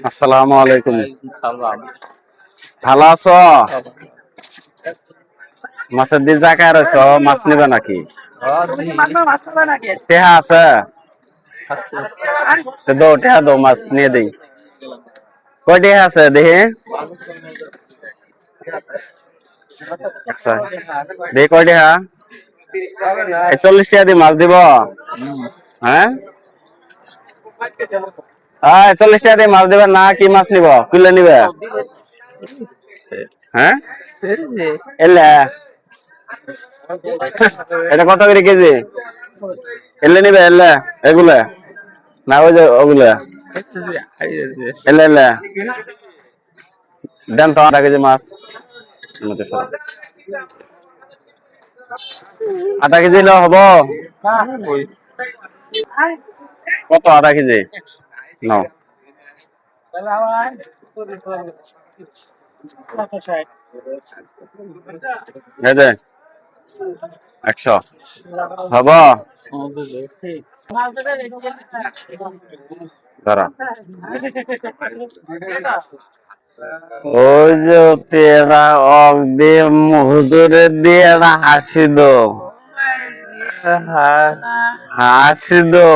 আসসালামু আলাইকুম। ভালো আছো? মাছের দিন জায়গায় রয়েছ, মাছ নিবে নাকি? টেহা আছে? দো টেহা দো, মাছ নিয়ে দিই। কয় টেহা আছে দেখি? আচ্ছা দেখি কয় টেহা? 40 টাকা দিয়ে মাছ দিব? হ্যাঁ 40 টাকা দিয়ে মাছ দিবেন না? কি মাছ নিব? কিলো নিবে? হ্যাঁ এলে এটা কত করে কেজি? এলে নিবে? এলে এগুলা না ওই যে ওগুলা? এলে এলে দেন তো আধা কেজি মাছ। আধা কেজি হবো? কত আধা কেজি নাও? 100 হব? দাঁড়া ওই যে তেরা অক দিয়ে হুজুরে দিয়ে হাসি দো, হাসি দো।